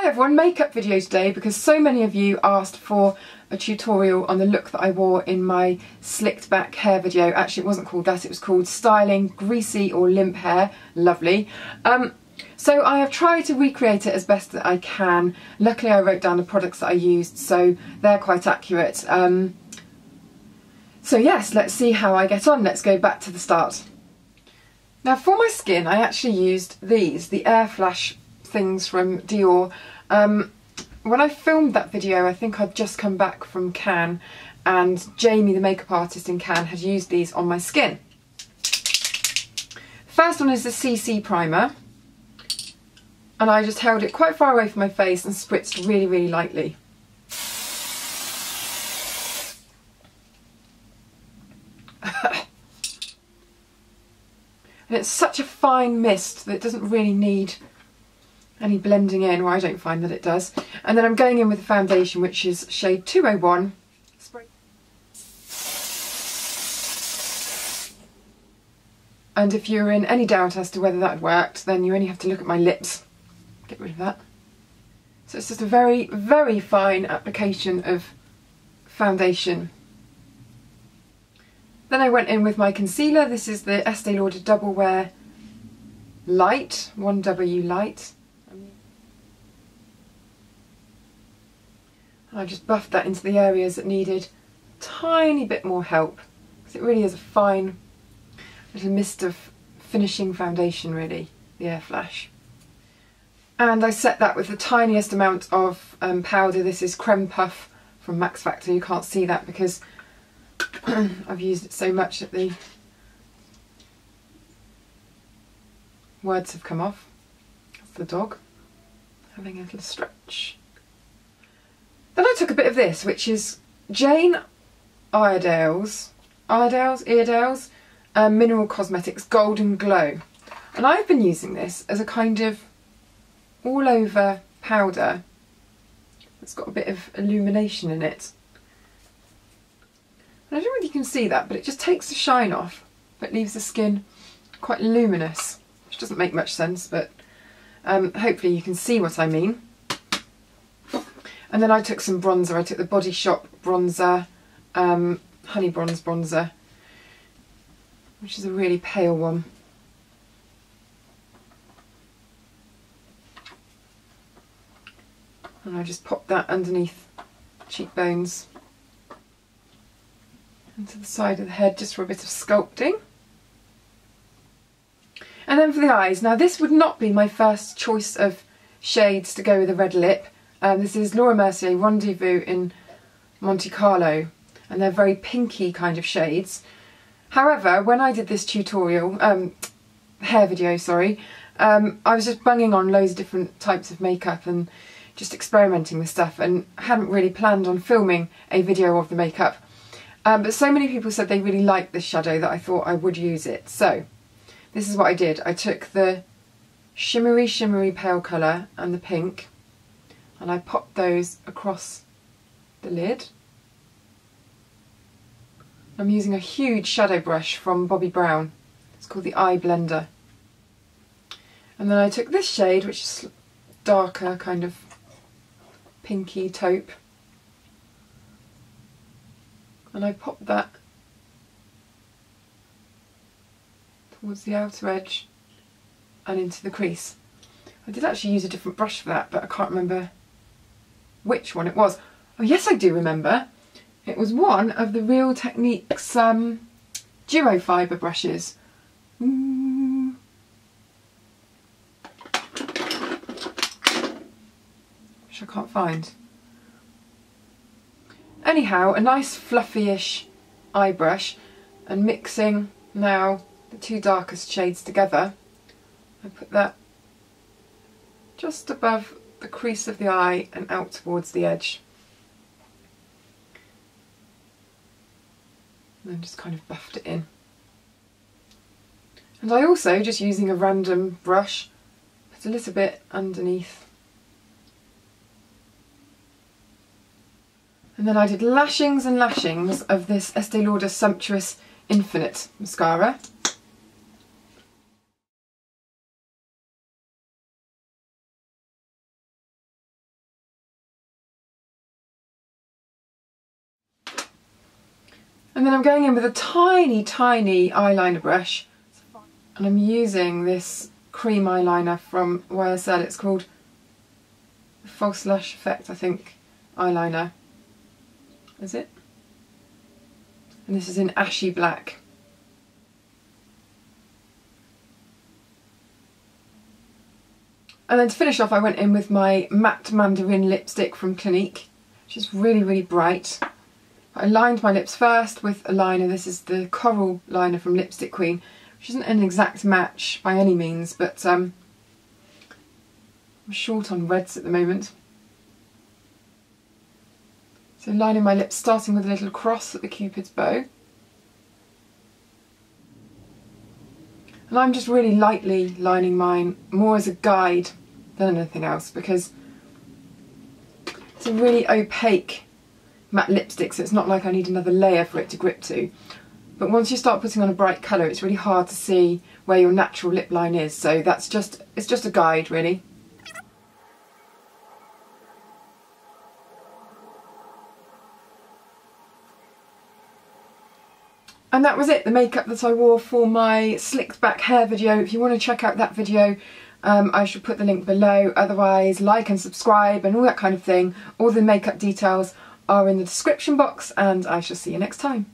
Hi everyone, makeup video today because so many of you asked for a tutorial on the look that I wore in my slicked back hair video. Actually, it wasn't called that, it was called styling greasy or limp hair. Lovely. So I have tried to recreate it as best that I can. Luckily I wrote down the products that I used, so they're quite accurate. So yes, let's see how I get on. Let's go back to the start. Now for my skin I actually used these, the AirFlash things from Dior. When I filmed that video, I think I'd just come back from Cannes and Jamie, the makeup artist in Cannes, had used these on my skin. First one is the CC primer, and I just held it quite far away from my face and spritzed really lightly. And it's such a fine mist that it doesn't really need any blending in, or I don't find that it does. And then I'm going in with the foundation, which is shade 201. And if you're in any doubt as to whether that worked, then you only have to look at my lips. Get rid of that. So it's just a very fine application of foundation. Then I went in with my concealer. This is the Estee Lauder Double Wear Light, 1W Light. I just buffed that into the areas that needed a tiny bit more help, because it really is a fine little mist of finishing foundation, really, the AirFlash. And I set that with the tiniest amount of powder. This is Creme Puff from Max Factor. You can't see that because I've used it so much that the words have come off. That's the dog having a little stretch. Then I took a bit of this, which is Jane Iredale's Mineral Cosmetics Golden Glow. And I've been using this as a kind of all over powder that's got a bit of illumination in it. And I don't know whether you can see that, but it just takes the shine off, but leaves the skin quite luminous, which doesn't make much sense, but hopefully you can see what I mean. And then I took some bronzer. I took the Body Shop bronzer, Honey Bronze bronzer, which is a really pale one. And I just popped that underneath cheekbones and to the side of the head, just for a bit of sculpting. And then for the eyes, now this would not be my first choice of shades to go with a red lip. This is Laura Mercier Rendezvous in Monte Carlo, and they're very pinky kind of shades. However, when I did this tutorial, hair video, sorry, I was just bunging on loads of different types of makeup and just experimenting with stuff, and hadn't really planned on filming a video of the makeup. But so many people said they really liked this shadow that I thought I would use it. So this is what I did. I took the shimmery pale colour and the pink, and I popped those across the lid. I'm using a huge shadow brush from Bobbi Brown. It's called the Eye Blender. And then I took this shade, which is darker, kind of pinky taupe, and I popped that towards the outer edge and into the crease. I did actually use a different brush for that, but I can't remember which one it was. Oh yes, I do remember. It was one of the Real Techniques Duo Fibre brushes. Which I can't find. Anyhow, a nice fluffy-ish eye brush, and mixing now the two darkest shades together, I put that just above the crease of the eye and out towards the edge. And then just kind of buffed it in. And I also, just using a random brush, put a little bit underneath. And then I did lashings and lashings of this Estee Lauder Sumptuous Infinite mascara. And then I'm going in with a tiny, tiny eyeliner brush, and I'm using this cream eyeliner from YSL. It's called Faux Effect, I think, eyeliner. Is it? And this is in Ashy Black. And then to finish off, I went in with my matte mandarin lipstick from Clinique, which is really, really bright. I lined my lips first with a liner. This is the Coral liner from Lipstick Queen, which isn't an exact match by any means, but I'm short on reds at the moment. So lining my lips, starting with a little cross at the Cupid's bow. And I'm just really lightly lining mine, more as a guide than anything else, because it's a really opaque matte lipstick, so it's not like I need another layer for it to grip to. But once you start putting on a bright colour, it's really hard to see where your natural lip line is, so it's just a guide, really. And that was it, the makeup that I wore for my slicked back hair video. If you want to check out that video, I shall put the link below. Otherwise, like and subscribe and all that kind of thing. All the makeup details are in the description box, and I shall see you next time.